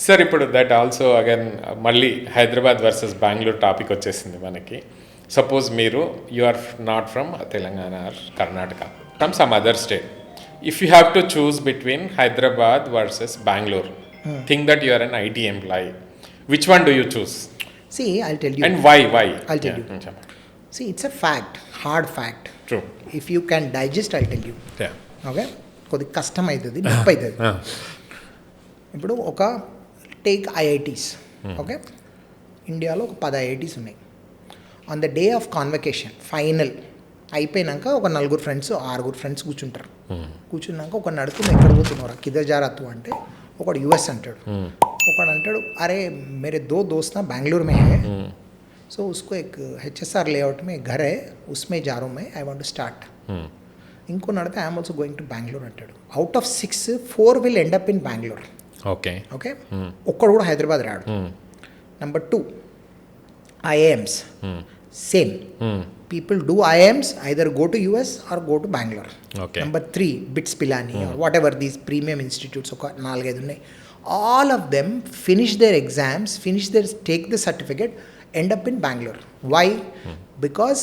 Sir ఇప్పుడు that also again మళ్ళీ Hyderabad versus Bengaluru topic వచ్చేసింది మనకి. సపోజ్ మీరు you are not from Telangana or Karnataka, from some other state. If you have to choose between Hyderabad versus Bengaluru, think that you are an IT employee, which one do you choose? See, I'll tell you. And why? I'll tell you. See, it's a fact, hard fact. True. If you can digest, I'll tell you. Yeah. Okay? కొద్ది కష్టం అవుతుంది, నొప్పి అవుతుంది. ఇప్పుడు ఒక take IITs. Okay, ఇండియాలో ఒక 10 IITs ఉన్నాయి. On the day of convocation final అయిపోయినాక ఒక 4 ఫ్రెండ్స్ 6 ఫ్రెండ్స్ కూర్చుంటారు. కూర్చున్నాక ఒక నడుతుంది, ఎక్కడ పోతున్నారు కిదర్ జారత్తు అంటే ఒకడు US అంటాడు, ఒకడు అంటాడు అరే मेरे 2 दोस्त ना बेंगलुरु में है, सो उसको एक HSR लेआउट में घर है, उसमें जा रहा हूँ मैं, आई वांट टू स्टार्ट. ఇంకో నడితే I'm also going to Bengaluru అంటాడు. Out of 6, 4 will end up in Bengaluru. Okay, ఒక్కడు కూడా హైదరాబాద్ రాడు. Number 2, IIMs same. People do IIMs either go to US or go to Bangalore. Number 3, BITS Pilani or whatever these premium institutes, ఒక 4-5 ఉన్నాయి. All of them finish their exams, take the certificate, end up in Bangalore. Why? Because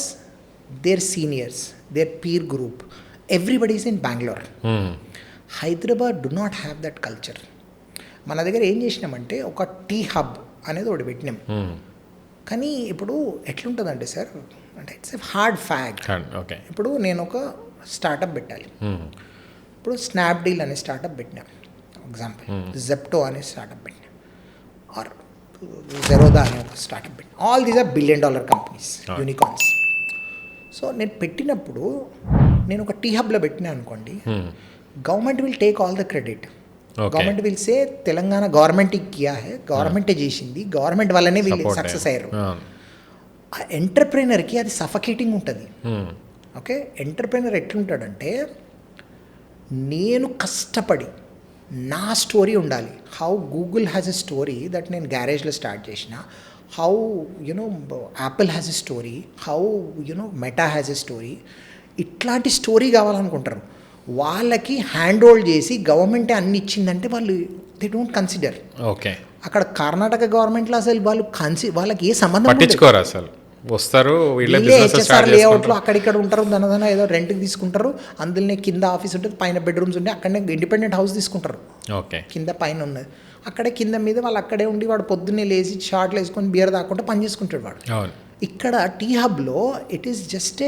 their seniors, their peer group, everybody is in Bangalore. Hyderabad do not have that culture. మన దగ్గర ఏం చేసినామంటే ఒక tea hub అనేది ఒకటి పెట్టినాం. కానీ ఇప్పుడు ఎట్లుంటుందంటే సార్, అంటే ఇట్స్ ఎ హార్డ్ ఫ్యాక్ట్. ఇప్పుడు నేను ఒక స్టార్టప్ పెట్టాలి. ఇప్పుడు స్నాప్డీల్ అనే స్టార్టప్ పెట్టినా, ఎగ్జాంపుల్ జెప్టో అనే స్టార్టప్ పెట్టినా, ఆర్ జెరోదా అనే ఒక స్టార్టప్ పెట్టినా. All these are $1 billion companies, unicorns. So నేను పెట్టినప్పుడు నేను ఒక టీ హబ్లో పెట్టినా అనుకోండి, government will take all the credit. Government will say Telangana government కియా హే, గవర్నమెంటే చేసింది, గవర్నమెంట్ వల్లనే వీళ్ళు సక్సెస్ అయ్యారు. ఆ ఎంటర్ప్రెనర్కి అది సఫకేటింగ్ ఉంటుంది. ఓకే, ఎంటర్ప్రెనర్ ఎట్లుంటాడంటే నేను కష్టపడి నా స్టోరీ ఉండాలి. How Google has a story that నేను గ్యారేజ్లో స్టార్ట్ చేసిన, how you know Apple has a story, how you know meta has a story. ఇట్లాంటి స్టోరీ కావాలనుకుంటారు. వాళ్ళకి హ్యాండ్ హోల్డ్ చేసి గవర్నమెంటే అన్ని ఇచ్చిందంటే వాళ్ళు దే డోంట్ కన్సిడర్. ఓకే, అక్కడ కర్ణాటక గవర్నమెంట్లో అసలు వాళ్ళకి ఏ సంబంధం పట్టించుకోరు, అసలు వస్తారు HSR లేఅవుట్లో అక్కడిక్కడ ఉంటారు, దాని ఏదో రెంట్కి తీసుకుంటారు. అందులోనే కింద ఆఫీస్ ఉంటుంది, పైన బెడ్రూమ్స్ ఉంటాయి, అక్కడనే ఇండిపెండెంట్ హౌస్ తీసుకుంటారు. ఓకే, కింద పైన ఉన్నది అక్కడే, కింద మీద వాళ్ళు అక్కడే ఉండి వాడు పొద్దున్నే లేచి షార్ట్లు వేసుకొని బియర్ తాకుండా పని చేసుకుంటాడు వాడు. ఇక్కడ టీ హబ్లో ఇట్ ఈస్ జస్ట్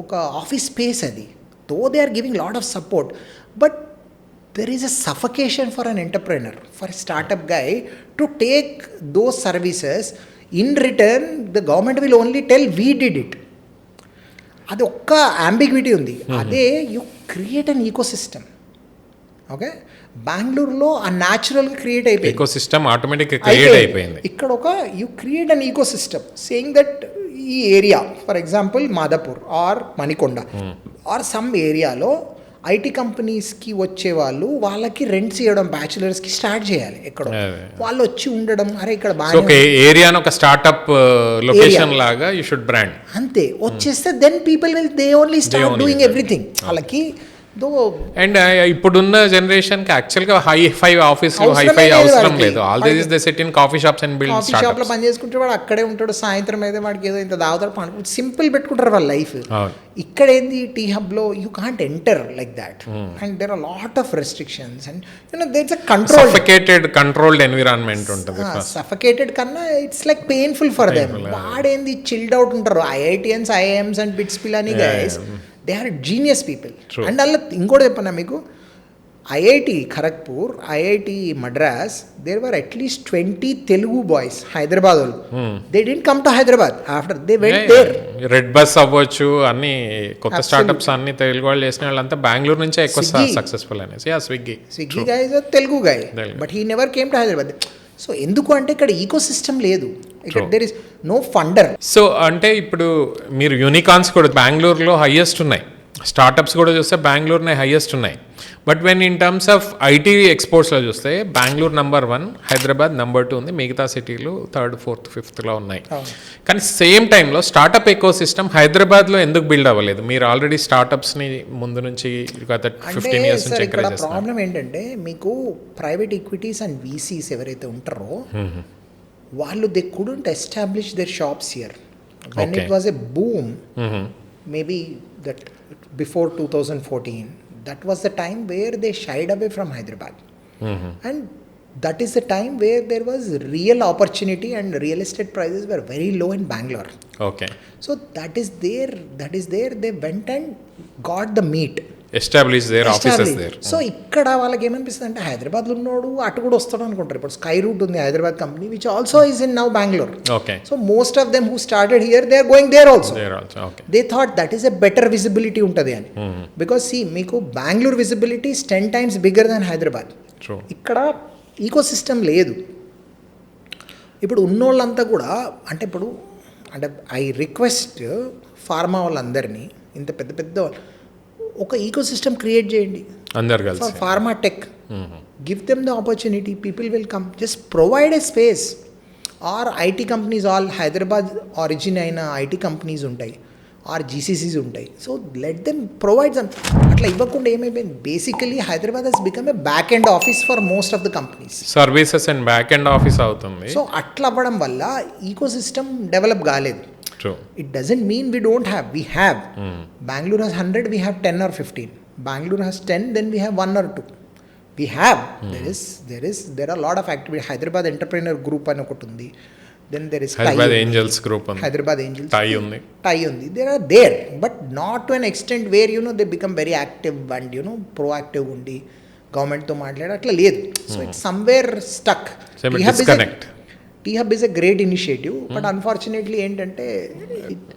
ఒక ఆఫీస్ స్పేస్ అది. Though they are giving lot of support, but there is a suffocation for an entrepreneur, for a startup guy to take those services. In return, the government will only tell we did it. అది ఒక్క ambiguity ఉంది. అదే you create an ecosystem. Okay, బెంగళూరులో ఆ న్యాచురల్గా create అయిపోయింది, eco system ఆటోమేటిక్గా create అయిపోయింది. ఇక్కడ ఒక you create an ecosystem saying that ఈ area, for example Madhapur or Manikonda or some ఏరియాలో IT కంపెనీస్కి వచ్చే వాళ్ళకి రెంట్స్ ఇవ్వడం, బ్యాచులర్స్కి స్టార్ట్ చేయాలి. ఎక్కడ వాళ్ళు వచ్చి ఉండడం, అరే ఇక్కడ బాగా ఏరియాను ఒక స్టార్ట్అప్ లొకేషన్ లాగా యూ షుడ్ బ్రాండ్ అంతే వచ్చేస్తే then people will they only start doing everything. వాళ్ళకి అండ్ ఇప్పుడున్న జనరేషన్కి యాక్చువల్గా హై-ఫై ఆఫీస్లు హై-ఫై అవసరం లేదు. All this is they sit in coffee shops and build coffee షాప్లో పని చేసుకుంటే వాడు అక్కడే ఉంటాడు. సాయంత్రం అయితే వాడికి ఏదో ఇంత దాగుతాడు, పండుకుంటాడు, సింపుల్ పెట్టుకుంటారు వాళ్ళ లైఫ్. ఇక్కడ ఏంది టీ హబ్లో you can't enter like that, and there are lot of restrictions and you know there is a controlled environment ఉంటుంది. సఫకేటెడ్ కన్నా it's like painful for them. వాడేంది చిల్డ్ అవుట్ ఉంటారు. IITians, IIMs and BITS Pilani guys, they are genius people. And అలా ఇంకోటి చెప్పనా మీకు, IIT Kharagpur, IIT Madras, there were at least 20 Telugu boys Hyderabad వాళ్ళు. They didn't come to Hyderabad after they went there. Red bus అవ్వచ్చు, అన్ని కొత్త స్టార్టప్స్ అన్ని తెలుగు వాళ్ళు చేసిన వాళ్ళంతా బెంగళూరు నుంచే ఎక్కువ సక్సెస్ఫుల్ అనేసి. Swiggy guy is a Telugu guy, but he never came to Hyderabad. So ఎందుకు అంటే ఇక్కడ ఈకో సిస్టమ్ లేదు, ఇక్కడ there is no funder. So అంటే ఇప్పుడు మీరు యూనికార్న్స్ కూడా బెంగళూరులో హైయెస్ట్ ఉన్నాయి. స్టార్టప్స్ కూడా చూస్తే బెంగళూరునే హైయెస్ట్ ఉన్నాయి. But when in terms of IT ఎక్స్పోర్ట్స్లో చూస్తే బెంగళూరు నెంబర్ 1, హైదరాబాద్ నెంబర్ 2 ఉంది, మిగతా సిటీలు 3rd, 4th, 5thలో ఉన్నాయి. కానీ సేమ్ టైంలో స్టార్టప్ ఎకో సిస్టమ్ హైదరాబాద్లో ఎందుకు బిల్డ్ అవ్వలేదు? మీరు ఆల్రెడీ స్టార్టప్స్ని ముందు నుంచి గత 15 years నుంచి ఎంకరేజ్ చేస్తున్నారు. ప్రాబ్లం ఏంటంటే మీకు ప్రైవేట్ ఈక్విటీస్ అండ్ వీసీస్ ఎవరైతే ఉంటారో వాళ్ళు they couldn't establish there shops here when it was a boom. Maybe that before 2014, that was the time where they shied away from Hyderabad. And that is the time where there was real opportunity and real estate prices were very low in Bangalore. Okay. So that is there they went and got the meat. Establish their offices there. So ఇక్కడ వాళ్ళకి ఏమనిపిస్తుంది అంటే హైదరాబాద్లో ఉన్నాడు అటు కూడా వస్తాడు అనుకుంటారు. ఇప్పుడు స్కై రూట్ ఉంది Hyderabad company which also is in now Bengaluru. Okay. So most of them who started here they are going there also. Okay. They thought that is a better visibility ఉంటుంది అని. బికాస్ సి మీకు Bengaluru visibility 10 times bigger than Hyderabad. ఇక్కడ ecosystem లేదు. ఇప్పుడు ఉన్నోళ్ళంతా కూడా అంటే I request pharma వాళ్ళందరినీ, ఇంత పెద్ద పెద్ద ఒక ఈకో సిస్టమ్ క్రియేట్ చేయండి అందరు కలిసి for pharma tech. Give them the opportunity, people will come. Just provide a space. Or IT companies, all Hyderabad origin అయిన ఐటీ కంపెనీస్ ఉంటాయి, ఆర్ జీసీసీస్ ఉంటాయి. So let them provide some. అట్లా ఇవ్వకుండా ఏమైపోయింది, basically Hyderabad has become a back end office for most of the companies. Services and back end office అవుతుంది. So అట్లా అవ్వడం వల్ల ఈకో సిస్టమ్ డెవలప్ కాలేదు. It doesn't mean we don't have. We have. Bangalore has 100, we have 10 or 15. Bangalore has 10, then we have 1 or 2. We have. There are a lot of activity. Hyderabad Entrepreneur Group అని ఒకటి ఉంది. Then there is Hyderabad Angels Group. Hyderabad Angels. tie ఉంది. They are there, but not to an extent where they become very active and proactive undi government తో మాట్లాడే అట్లా లేదు. So it's somewhere stuck. T-Hub is a great initiative, but unfortunately ఏంటంటే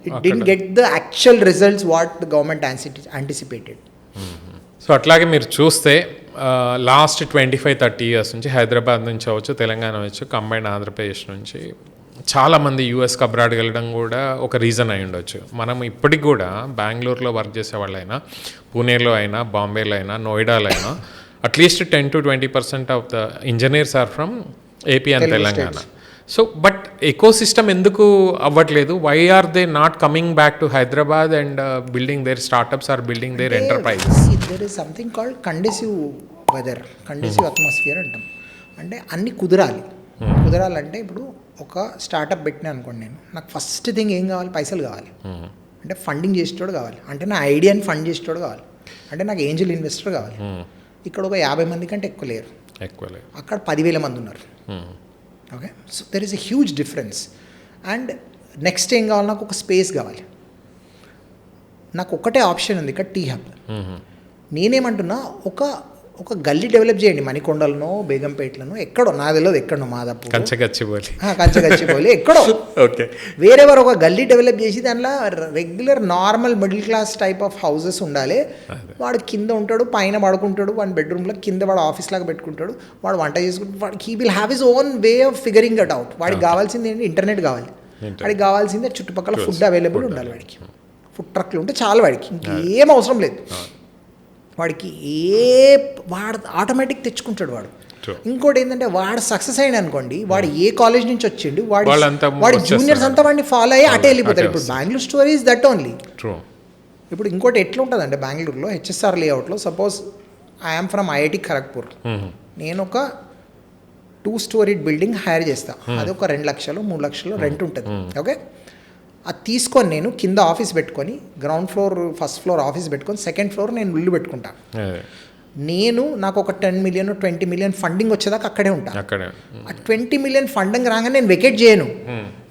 it didn't get the actual results what the government anticipated. So అట్లాగే మీరు చూస్తే last 25-30 years నుంచి హైదరాబాద్ నుంచి అవచ్చు, తెలంగాణ అవచ్చు, కంబైన్ ఆంధ్రప్రదేశ్ నుంచి చాలామంది యూఎస్కి అబ్రాడ్కి వెళ్ళడం కూడా ఒక రీజన్ అయి ఉండొచ్చు. మనం ఇప్పటికి కూడా బెంగళూరులో వర్క్ చేసే వాళ్ళైనా, పూణేలో అయినా, బాంబేలో అయినా, నోయిడాలో అయినా at least 10-20% of the engineers are from AP and Telangana. So but ecosystem ఎందుకు అవ్వట్లేదు? Why are they not coming back to Hyderabad and building their startups or building their enterprises? There is something called conducive weather, conducive atmosphere అంటాం. అంటే అన్ని కుదరాలంటే ఇప్పుడు ఒక startup పెట్టినా అనుకోండి, నాకు ఫస్ట్ థింగ్ ఏం కావాలి? పైసలు కావాలి. అంటే ఫండింగ్ చేసేటోడు కావాలి, అంటే నా ఐడియాని ఫండ్ చేసేటోడు కావాలి, అంటే నాకు ఏంజల్ ఇన్వెస్టర్ కావాలి. ఇక్కడ ఒక 50 మంది కంటే ఎక్కువ లేరు, అక్కడ 10,000 మంది ఉన్నారు. Okay. So there is a huge difference. And next ఏం కావాలి? నాకు ఒక స్పేస్ కావాలి. నాకు ఒకటే ఆప్షన్ ఉంది ఇక్కడ, T-Hub. నేనేమంటున్నా, ఒక గల్లీ డెవలప్ చేయండి, మణికొండలనో బేగంపేటలోనో, ఎక్కడో నాకు తెలియదు, ఎక్కడో మాదాపూర్, కంచగచ్చిపోలి, ఎక్కడో వేరెవరు ఒక గల్లీ డెవలప్ చేసి దానిలో regular normal middle clause type of houses ఉండాలి. వాడు కింద ఉంటాడు, పైన పడుకుంటాడు, వాడి బెడ్రూమ్లో కింద వాడు ఆఫీస్ లాగా పెట్టుకుంటాడు, వాడు వంట చేసుకుంటాడు, వాడికి he will have his own way of figuring it out. వాడికి కావాల్సింది ఏంటి? ఇంటర్నెట్ కావాలి. వాడికి కావాల్సిందే చుట్టుపక్కల ఫుడ్ అవైలబుల్ ఉండాలి. వాడికి ఫుడ్ ట్రక్లు ఉంటే చాలు, వాడికి ఇంకేం అవసరం లేదు. వాడికి వాడు ఆటోమేటిక్ తెచ్చుకుంటాడు వాడు. ఇంకోటి ఏంటంటే, వాడు సక్సెస్ అయ్యాడు అనుకోండి, వాడు ఏ కాలేజ్ నుంచి వచ్చిండు, వాడి జూనియర్స్ అంతా వాడిని ఫాలో అయ్యి అటే వెళ్ళిపోతారు. ఇప్పుడు Bengaluru story is that only. ఇప్పుడు ఇంకోటి ఎట్లా ఉంటుందంటే, బెంగళూరులో హెచ్ఎస్ఆర్ లేఅవుట్లో suppose I'm from IIT Kharagpur, నేను ఒక 2-story బిల్డింగ్ హైర్ చేస్తా. అది ఒక 2 లక్షలు 3 లక్షలు రెంట్ ఉంటుంది. ఓకే. అది తీసుకొని నేను కింద ఆఫీస్ పెట్టుకొని, ground floor first floor office పెట్టుకొని, సెకండ్ ఫ్లోర్ నేను ఇల్లు పెట్టుకుంటాను. నాకు ఒక 10 million 20 million ఫండింగ్ వచ్చేదాకా అక్కడే ఉంటాను. ఆ 20 million ఫండింగ్ రాగానే నేను వెకేట్ చేయను,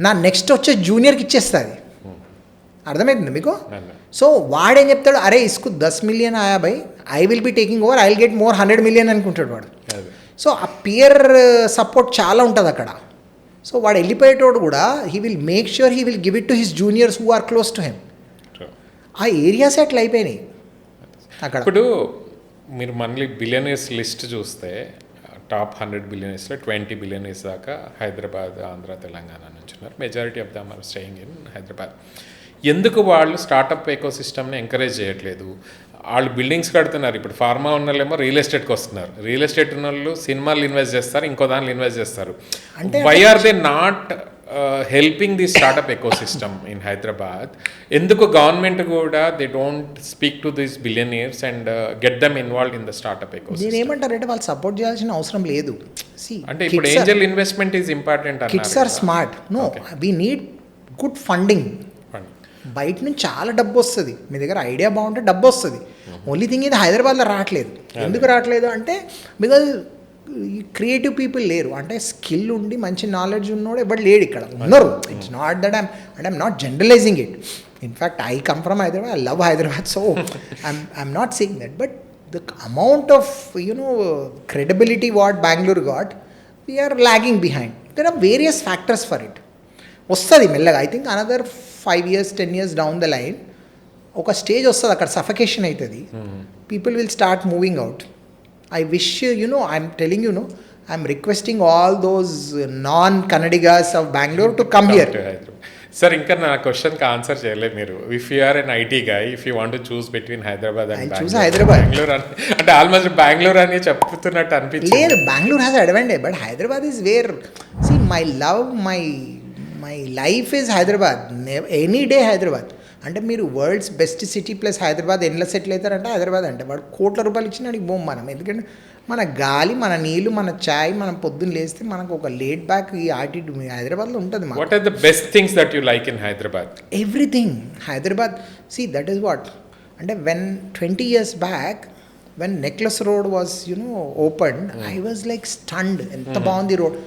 నా నెక్స్ట్ వచ్చే జూనియర్కి ఇచ్చేస్తుంది. అర్థమవుతుంది మీకు? సో వాడేం చెప్తాడు, అరే ఇసుకు 10 million ఆయా భయ్, I will be taking over, I will get more 100 million అనుకుంటాడు వాడు. సో ఆ పియర్ సపోర్ట్ చాలా ఉంటుంది అక్కడ. సో వాడు వెళ్ళిపోయేటోడు కూడా he will make sure he will give it to his juniors who are close to him. ఆ ఏరియాస్ అట్లా అయిపోయినాయి అక్కడ. ఇప్పుడు మీరు మళ్ళీ బిలియనీర్స్ లిస్ట్ చూస్తే టాప్ 100 బిలియనీర్స్లో 20 బిలియనీర్స్ దాకా హైదరాబాద్, ఆంధ్ర, తెలంగాణ నుంచి ఉన్నారు. Majority of them are staying in Hyderabad. ఎందుకు వాళ్ళు స్టార్టప్ ఎకో సిస్టమ్ని ఎంకరేజ్ చేయట్లేదు? వాళ్ళు బిల్డింగ్స్ కడుతున్నారు, ఇప్పుడు ఫార్మా ఉన్న వాళ్ళేమో రియల్ ఎస్టేట్కి వస్తున్నారు, రియల్ ఎస్టేట్ ఉన్న వాళ్ళు సినిమాలు ఇన్వెస్ట్ చేస్తారు, ఇంకో దానిలో ఇన్వెస్ట్ చేస్తారు. Why are they not helping the startup ecosystem in Hyderabad? ఎందుకు గవర్నమెంట్ కూడా they don't speak to this billionaires and get them involve in the startup ecosystem? నేను ఏమంటారంటే వాళ్ళు సపోర్ట్ చేయాల్సిన అవసరం లేదు. అంటే ఇప్పుడు ఏంజల్ ఇన్వెస్ట్మెంట్ ఈజ్ ఇంపార్టెంట్ అన్నారు. Kids are smart. No, we need good funding. బయట నుంచి చాలా డబ్బు వస్తుంది, మీ దగ్గర ఐడియా బాగుంటే డబ్బు వస్తుంది. ఓన్లీ థింగ్ ఇది హైదరాబాద్లో రావట్లేదు. ఎందుకు రావట్లేదు అంటే బికాజ్ క్రియేటివ్ పీపుల్ లేరు. అంటే స్కిల్ ఉండి మంచి నాలెడ్జ్ ఉన్నోడు ఎవరు లేడు ఇక్కడ. ఉన్నారు, it's not that I'm not generalising it. In fact I come from Hyderabad, I love Hyderabad, so I'm not saying that. But the amount of credibility what Bangalore got, we are lagging behind. There are various factors for it. వస్తుంది మెల్లగా. I think another 5 years 10 years down the line ఒక stage వస్తుంది, అక్కడ suffocation అవుతుంది. People will start moving out. I wish I'm telling I'm requesting all those non Kannadigas of Bengaluru to come here. Sir, ఇంకా నా క్వశ్చన్కి answer చేయలేదు మీరు. If you are an IT guy, if you want to choose between Hyderabad and Bengaluru అంటే almost Bengaluru అని చెప్తున్నట్టు అనిపించింది. లేదు, Bengaluru has advantage, but Hyderabad is where see my love, my life is Hyderabad. Any day Hyderabad. అంటే మీరు world's best city plus Hyderabad ఎన్లో settle అవుతారంటే హైదరాబాద్. అంటే వాడు కోట్ల రూపాయలు ఇచ్చిన వాడికి బోమ్ మనం. ఎందుకంటే మన గాలి, మన నీళ్ళు, మన ఛాయ్, మనం పొద్దున్న లేస్తే మనకు ఒక లేట్ బ్యాక్ ఈ యాటిట్యూడ్ హైదరాబాద్లో ఉంటుంది. What are the best things that you like in Hyderabad? Everything. Hyderabad, see that is what. అంటే when 20 years back when Necklace Road was open, I was like stunned. ఎంత బాగుంది రోడ్.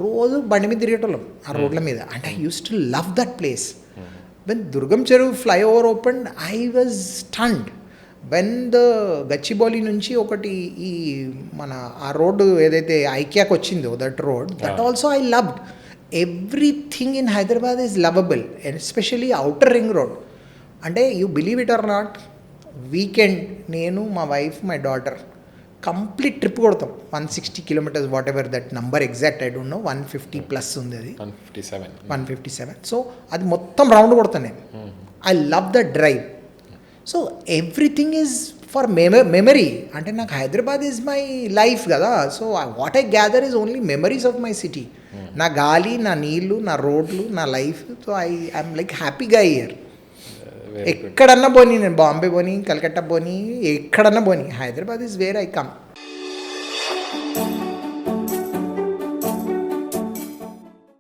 రోజు బండి మీద తిరిగేటోళ్ళం ఆ రోడ్ల మీద. అంటే I use to love that place. When Durgam Cheruvu flyover open, I was stunned. When the Gachibowli నుంచి ఒకటి ఈ మన ఆ రోడ్డు ఏదైతే ఐక్యాకి వచ్చిందో, that road, that also I loved. Everything in Hyderabad is lovable, especially Outer Ring Road. అంటే you believe it or not, weekend నేను, మా wife, my daughter complete trip కొడతాం. 160 kilometers, whatever that number exact I don't no. 150+ ఉంది అది, 157. So అది మొత్తం round కొడతాను నేను. I love the drive. So everything is for memory. అంటే నాకు హైదరాబాద్ ఈజ్ మై లైఫ్ కదా. So what I gather is only memories of my city. నా గాలి, నా నీళ్ళు, నా రోడ్లు, నా లైఫ్. సో ఐఎమ్ లైక్ హ్యాపీగా ఇయర్. ఎక్కడన్నా పోనీ, నేను బాంబే పోనీ, కలకత్తా పోనీ, ఎక్కడన్నా పోనీ, Hyderabad is where I come.